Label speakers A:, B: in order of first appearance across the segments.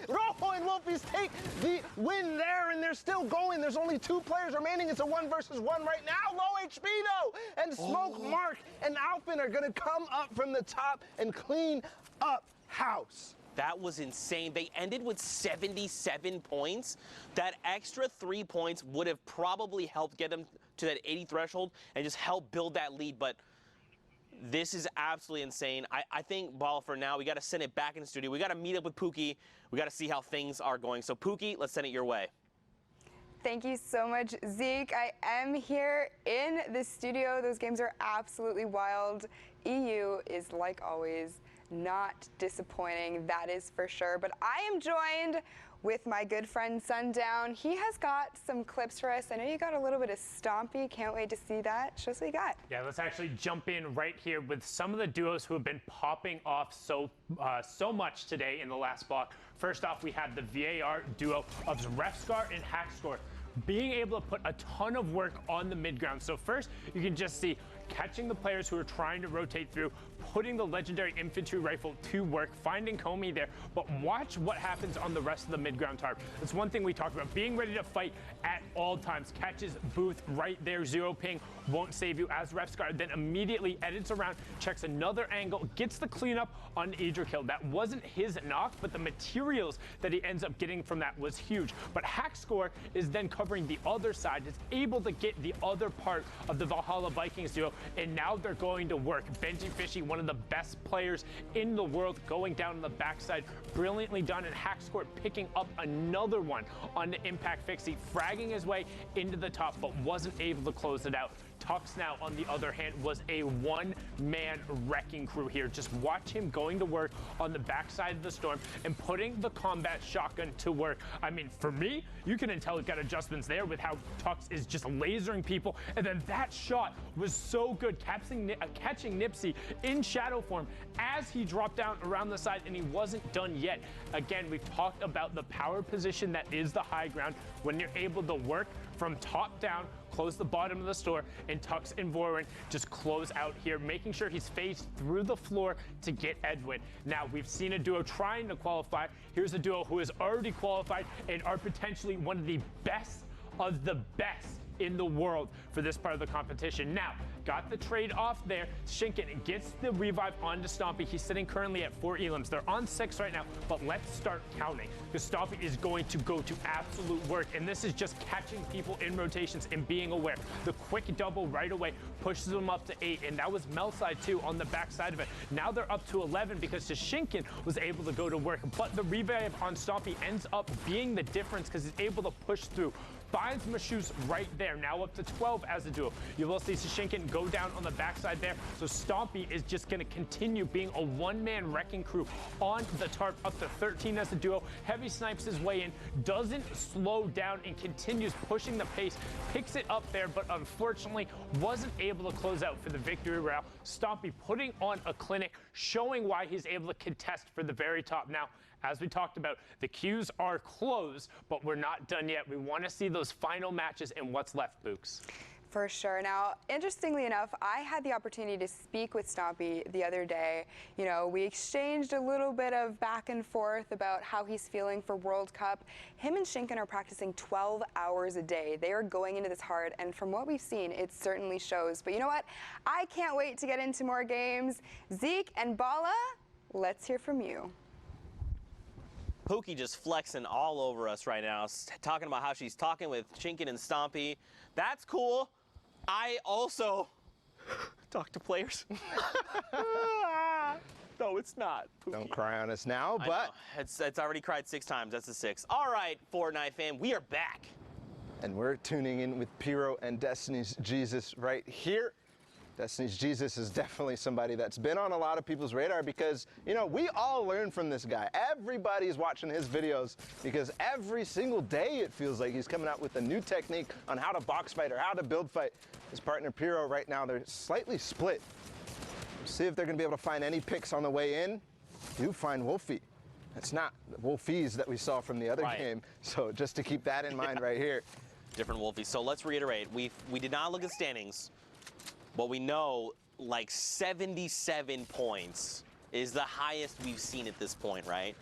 A: Rojo and Wolfies take the win there, and they're still going. There's only 2 players remaining. It's a 1 versus 1 right now. Low HP though, and Smoke, Mark, and Alpin are gonna come up from the top and clean up house.
B: That was insane. They ended with 77 points. That extra 3 points would have probably helped get them to that 80 threshold and just help build that lead. But this is absolutely insane. I think, Ball, for now, we got to send it back in the studio. We got to meet up with Pookie. We got to see how things are going. So, Pookie, let's send it your way.
C: Thank you so much, Zeke. I am here in the studio. Those games are absolutely wild. EU is, like always, not disappointing, that is for sure. But I am joined with my good friend Sundown. He has got some clips for us. I know you got a little bit of Stompy. Can't wait to see that. Show us what you got.
D: Yeah, let's actually jump in right here with some of the duos who have been popping off so much today in the last block. First off, we have the VAR duo of Refscar and Hackscore, being able to put a ton of work on the mid-ground. So first, you can just see catching the players who are trying to rotate through, putting the legendary infantry rifle to work, finding Comey there, but watch what happens on the rest of the mid-ground tarp. That's one thing we talked about, being ready to fight at all times. Catches Booth right there, 0 ping, won't save you as Refscar, then immediately edits around, checks another angle, gets the cleanup on Idrakil. That wasn't his knock, but the materials that he ends up getting from that was huge. But Hackscore is then covering the other side, is able to get the other part of the Valhalla Vikings duo, and now they're going to work. Benji Fishy, one of the best players in the world, going down on the backside, brilliantly done, and Hackscore picking up another one on the Impact Fixie, fragging his way into the top, but wasn't able to close it out. Tux now, on the other hand, was a one-man wrecking crew here. Just watch him going to work on the backside of the storm and putting the combat shotgun to work. I mean, for me, you can tell he's got adjustments there with how Tux is just lasering people. And then that shot was so good, catching Nipsey in shadow form as he dropped down around the side, and he wasn't done yet. Again, we've talked about the power position that is the high ground when you're able to work from top down, close the bottom of the store, and Tux and Vorin just close out here, making sure he's phased through the floor to get Edwin. Now, we've seen a duo trying to qualify. Here's a duo who has already qualified and are potentially one of the best in the world for this part of the competition. Now, got the trade off there. Shinken gets the revive onto Stompy. He's sitting currently at 4 elims. They're on 6 right now, but let's start counting, because Stompy is going to go to absolute work, and this is just catching people in rotations and being aware. The quick double right away pushes them up to 8, and that was Melside too on the backside of it. Now they're up to 11 because Shinken was able to go to work, but the revive on Stompy ends up being the difference because he's able to push through. Finds Mashus right there, now up to 12 as a duo. You will see Shinken go down on the backside there, so Stompy is just going to continue being a one-man wrecking crew on the tarp, up to 13 as a duo. Heavy snipes his way in, doesn't slow down, and continues pushing the pace, picks it up there, but unfortunately wasn't able to close out for the victory route. Stompy putting on a clinic, showing why he's able to contest for the very top. Now, as we talked about, the queues are closed, but we're not done yet. We want to see those final matches and what's left, Books.
C: For sure. Now, interestingly enough, I had the opportunity to speak with Stompy the other day. You know, we exchanged a little bit of back and forth about how he's feeling for World Cup. Him and Shinken are practicing 12 hours a day. They are going into this hard, and from what we've seen, it certainly shows. But you know what? I can't wait to get into more games. Zeke and Bala, let's hear from you.
B: Pookie just flexing all over us right now, talking about how she's talking with Shinken and Stompy. That's cool. I also talk to players. No, it's not, Pookie.
A: Don't cry on us now, but
B: it's already cried 6 times. That's a 6. All right, Fortnite fam, we are back.
A: And we're tuning in with Pyro and Destiny's Jesus right here. Destiny's Jesus is definitely somebody that's been on a lot of people's radar because, you know, we all learn from this guy. Everybody's watching his videos because every single day it feels like he's coming out with a new technique on how to box fight or how to build fight. His partner Pyro right now, they're slightly split. See if they're going to be able to find any picks on the way in. You find Wolfie. It's not the Wolfies that we saw from the other game. So just to keep that in mind right here.
B: Different Wolfies. So let's reiterate. We did not look at standings. But we know like 77 points is the highest we've seen at this point, right?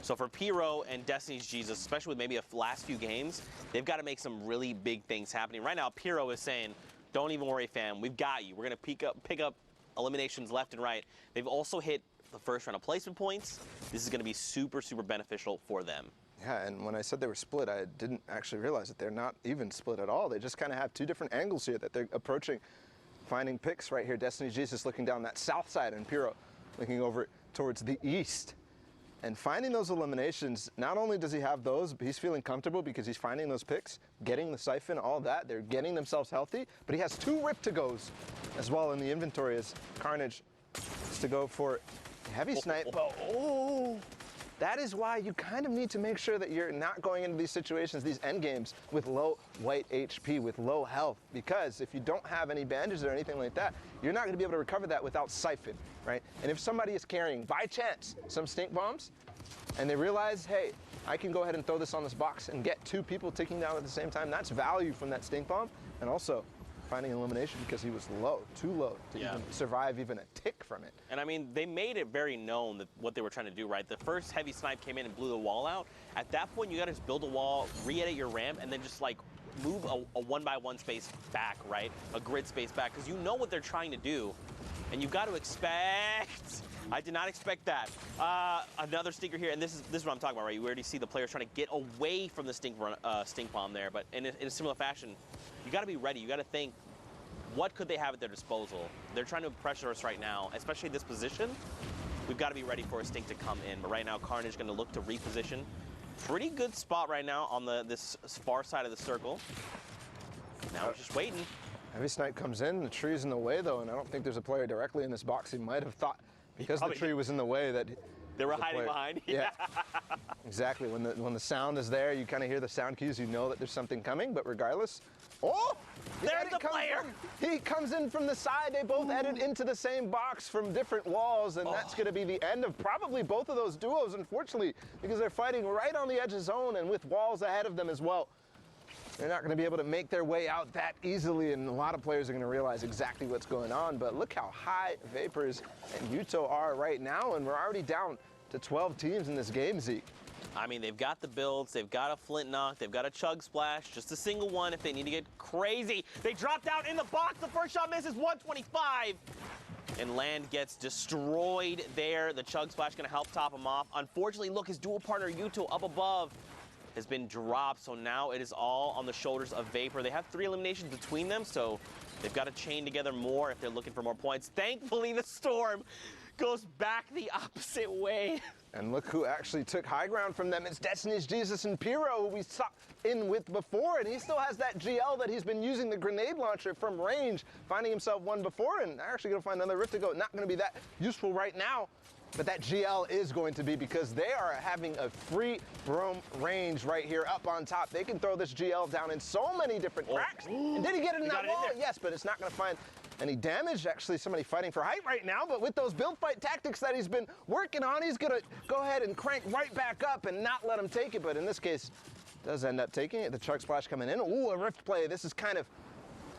B: So for Pyro and Destiny's Jesus, especially with maybe the last few games, they've got to make some really big things happening. Right now, Pyro is saying, don't even worry, fam. We've got you. We're going to pick up eliminations left and right. They've also hit the first round of placement points. This is going to be super, super beneficial for them.
A: Yeah, and when I said they were split, I didn't actually realize that they're not even split at all. They just kind of have two different angles here that they're approaching, finding picks right here. Destiny's Jesus looking down that south side, and Pyro looking over towards the east. And finding those eliminations, not only does he have those, but he's feeling comfortable because he's finding those picks, getting the siphon, all that. They're getting themselves healthy, but he has 2 Rip-to-Gos as well in the inventory as Carnage is to go for heavy snipe. Oh, that is why you kind of need to make sure that you're not going into these situations, these end games, with low white HP, with low health, because if you don't have any bandages or anything like that, you're not going to be able to recover that without siphon, right? And if somebody is carrying, by chance, some stink bombs, and they realize, hey, I can go ahead and throw this on this box and get 2 people ticking down at the same time, that's value from that stink bomb, and also finding elimination because he was low, too low to even survive even a tick from it.
B: And I mean, they made it very known that what they were trying to do, right? The first heavy snipe came in and blew the wall out. At that point, you got to just build a wall, re-edit your ramp, and then just like move a 1x1 space back, right? A grid space back, because you know what they're trying to do, and you've got to expect. I did not expect that. Another stinker here, and this is what I'm talking about, right? You already see the players trying to get away from the stink bomb there, but in a similar fashion, you got to be ready. You got to think, what could they have at their disposal? They're trying to pressure us right now, especially this position. We've got to be ready for a stink to come in. But right now, Carnage going to look to reposition. Pretty good spot right now on this far side of the circle. Now we're just waiting.
A: Heavy snipe comes in, the tree's in the way though, and I don't think there's a player directly in this box. He might have thought, because the tree was in the way, that
B: they were hiding behind.
A: Yeah, exactly. When the sound is there, you kind of hear the sound cues, you know that there's something coming, but regardless, oh!
B: There's the player!
A: He comes in from the side. They both edit into the same box from different walls, and that's going to be the end of probably both of those duos, unfortunately, because they're fighting right on the edge of zone and with walls ahead of them as well. They're not going to be able to make their way out that easily, and a lot of players are going to realize exactly what's going on. But look how high Vapors and Yuto are right now, and we're already down to 12 teams in this game, Zeke.
B: I mean, they've got the builds, they've got a flint knock, they've got a chug splash, just a single one if they need to get crazy. They dropped out in the box, the first shot misses, 125. And Land gets destroyed there. The chug splash gonna help top him off. Unfortunately, look, his dual partner Yuto up above has been dropped, so now it is all on the shoulders of Vapor. They have 3 eliminations between them, so they've got to chain together more if they're looking for more points. Thankfully, the Storm goes back the opposite way.
A: And look who actually took high ground from them. It's Destiny's Jesus and Pyro, who we saw in with before, and he still has that GL that he's been using the grenade launcher from range, finding himself one before, and they're actually going to find another Rift to go. Not going to be that useful right now, but that GL is going to be, because they are having a free roam range right here up on top. They can throw this GL down in so many different cracks. And did he get it in that wall? Yes, but it's not going to find any damage. Actually, somebody fighting for height right now, but with those build fight tactics that he's been working on, he's going to go ahead and crank right back up and not let him take it. But in this case, does end up taking it. The chug splash coming in. Ooh, a Rift play. This is kind of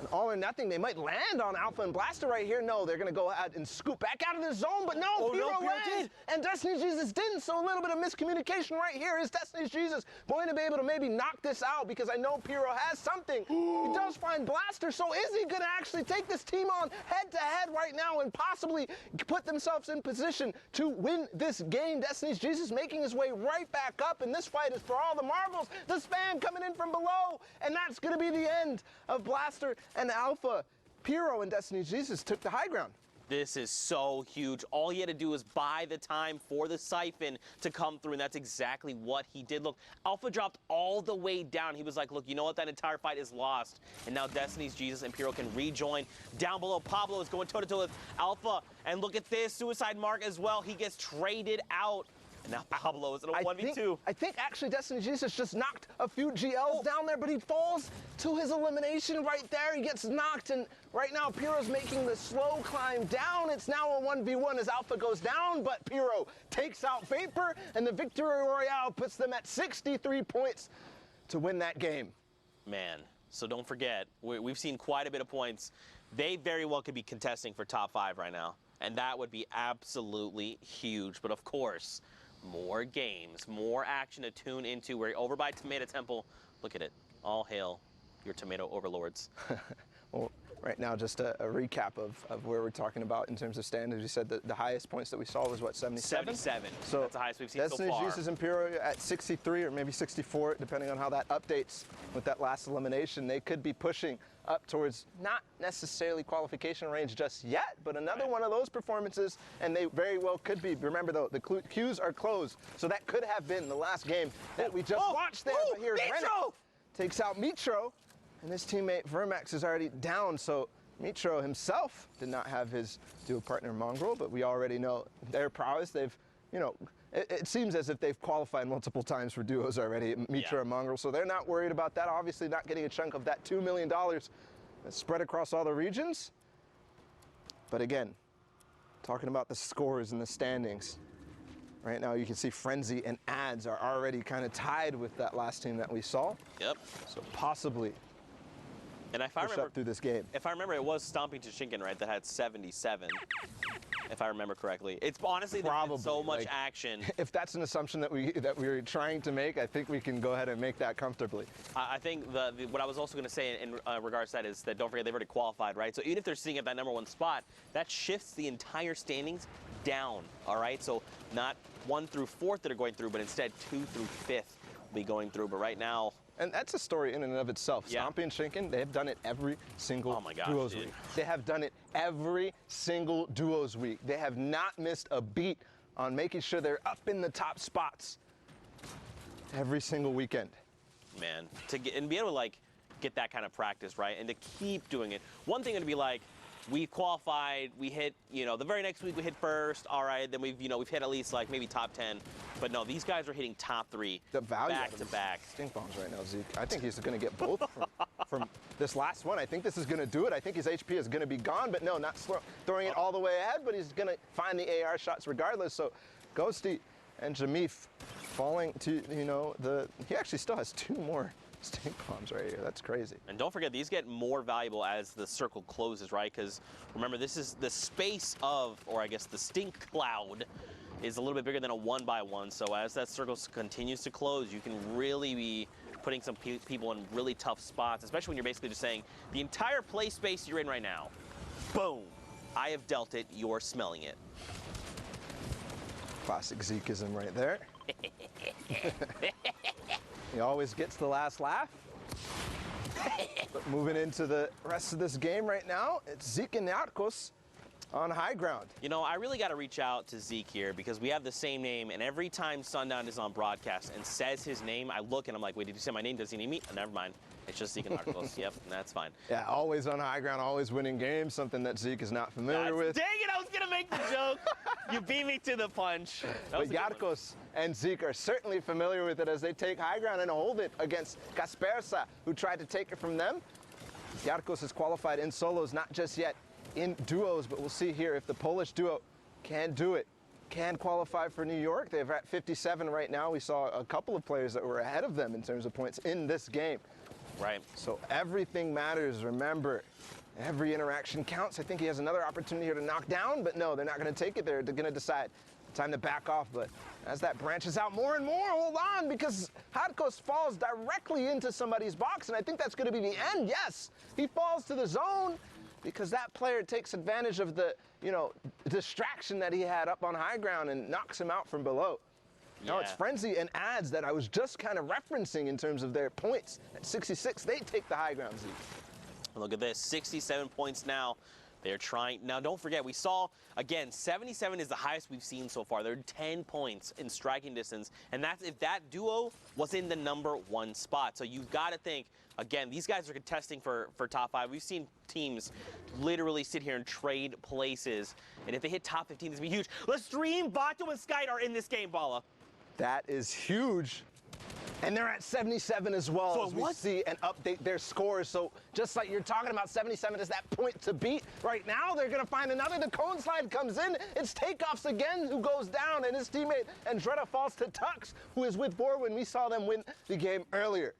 A: an all or nothing. They might land on Alpha and Blaster right here. No, they're going to go out and scoop back out of the zone, but no, Pyro lands, and Destiny's Jesus didn't, so a little bit of miscommunication right here. Is Destiny's Jesus going to be able to maybe knock this out? Because I know Pyro has something. He does find Blaster, so is he going to actually take this team on head-to-head right now and possibly put themselves in position to win this game? Destiny's Jesus making his way right back up, and this fight is for all the marbles. The spam coming in from below, and that's going to be the end of Blaster and Alpha. Pyro and Destiny's Jesus took the high ground.
B: This is so huge. All he had to do was buy the time for the siphon to come through, and that's exactly what he did. Look, Alpha dropped all the way down. He was like, look, you know what? That entire fight is lost. And now Destiny's Jesus and Pyro can rejoin. Down below, Pablo is going toe-to-toe with Alpha. And look at this, Suicide Mark as well. He gets traded out. And now Pablo is in a 1v2.
A: I think actually Destiny Jesus just knocked a few GLs down there, but he falls to his elimination right there. He gets knocked, and right now Pyro's making the slow climb down. It's now a 1v1 as Alpha goes down, but Pyro takes out Vapor, and the Victory Royale puts them at 63 points to win that game.
B: Man, so don't forget, we've seen quite a bit of points. They very well could be contesting for top 5 right now. And that would be absolutely huge. But of course, more games, more action to tune into. We're over by Tomato Temple. Look at it. All hail your tomato overlords.
A: Well, right now, just a recap of where we're talking about in terms of standings. You said that the highest points that we saw was what, 77?
B: 77.
A: So
B: that's the highest we've seen so
A: Destiny
B: far.
A: Jesus Imperial at 63 or maybe 64, depending on how that updates with that last elimination. They could be pushing up towards not necessarily qualification range just yet, but another one of those performances, and they very well could be. Remember, though, the queues are closed, so that could have been the last game that we just watched there. But here's Rennick, takes out Mitro, and his teammate Vermax is already down, so Mitro himself did not have his duo partner Mongrel, but we already know their prowess. They've, you know, it seems as if they've qualified multiple times for duos already, Mitro and Mongrel, so they're not worried about that. Obviously not getting a chunk of that $2 million that's spread across all the regions. But again, talking about the scores and the standings, right now you can see Frenzy and Ads are already kind of tied with that last team that we saw.
B: Yep.
A: So possibly
B: and if I
A: push
B: remember,
A: up through this game.
B: If I remember, it was Stomping Toshinkan, right, that had 77, if I remember correctly. It's honestly there's been so much action.
A: If that's an assumption that we're trying to make, I think we can go ahead and make that comfortably.
B: I think what I was also going to say in regards to that is that don't forget they've already qualified, right? So even if they're sitting at that #1 spot, that shifts the entire standings down, all right? So not 1 through 4th that are going through, but instead 2 through 5th will be going through. But right now,
A: and that's a story in and of itself.
B: Yeah.
A: Stompy and Shinken, they have done it every single duos week. They have done it every single duos week. They have not missed a beat on making sure they're up in the top spots every single weekend.
B: Man, to get and be able to like get that kind of practice, right, and to keep doing it. One thing would be like, we qualified, we hit, you know, the very next week we hit first, all right, then we've hit at least like maybe top 10. But no, these guys are hitting top 3
A: the value
B: back to back.
A: Stink bombs right now, Zeke. I think he's going to get both from this last one. I think this is going to do it. I think his HP is going to be gone, but no, not throwing it all the way ahead, but he's going to find the AR shots regardless. So Ghosty and Jamif falling to, you know, he actually still has 2 more stink bombs right here. That's crazy.
B: And don't forget, these get more valuable as the circle closes, right? Because remember, this is the space of, or I guess the stink cloud is a little bit bigger than a 1x1. So as that circle continues to close, you can really be putting some people in really tough spots, especially when you're basically just saying, the entire play space you're in right now, boom, I have dealt it, you're smelling it.
A: Classic Zekeism right there. He always gets the last laugh. But moving into the rest of this game right now, it's Zeke and Narcos on high ground.
B: You know, I really got to reach out to Zeke here because we have the same name, and every time Sundown is on broadcast and says his name, I look and I'm like, wait, did you say my name? Does he need me? Oh, never mind. It's just Zeke and Narcos. Yep, that's fine.
A: Yeah, always on high ground, always winning games, something that Zeke is not familiar with.
B: Dang it, I was going to make the joke. You beat me to the punch.
A: But Yarkos and Zeke are certainly familiar with it as they take high ground and hold it against Kaspersa, who tried to take it from them. Yarkos has qualified in solos, not just yet in duos, but we'll see here if the Polish duo can do it, can qualify for New York. They're at 57 right now. We saw a couple of players that were ahead of them in terms of points in this game.
B: Right.
A: So everything matters, remember. Every interaction counts. I think he has another opportunity here to knock down, but no, they're not going to take it. They're going to decide time to back off. But as that branches out more and more, hold on, because Hadkos falls directly into somebody's box, and I think that's going to be the end. Yes, he falls to the zone because that player takes advantage of the, distraction that he had up on high ground and knocks him out from below. Now it's Frenzy and Ads that I was just kind of referencing in terms of their points. At 66, they take the high ground, Zeke.
B: Look at this, 67 points now. They're trying. Now, don't forget, we saw, again, 77 is the highest we've seen so far. They're 10 points in striking distance, and that's if that duo was in the #1 spot. So you've got to think, again, these guys are contesting for top 5. We've seen teams literally sit here and trade places, and if they hit top 15, this would be huge. Lestream, Vato, and Skite are in this game, Bala.
A: That is huge. And they're at 77 as well,
B: so
A: as we see and update their scores. So just like you're talking about, 77 is that point to beat. Right now, they're going to find another. The cone slide comes in. It's Takeoffs again who goes down, and his teammate Andretta falls to Tux, who is with Borwin. We saw them win the game earlier.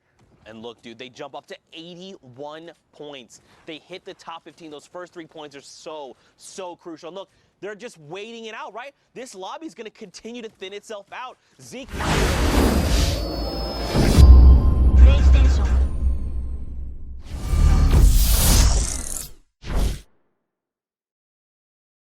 B: And look, dude, they jump up to 81 points. They hit the top 15. Those first 3 points are so crucial. And look, they're just waiting it out, right? This lobby is going to continue to thin itself out. Zeke.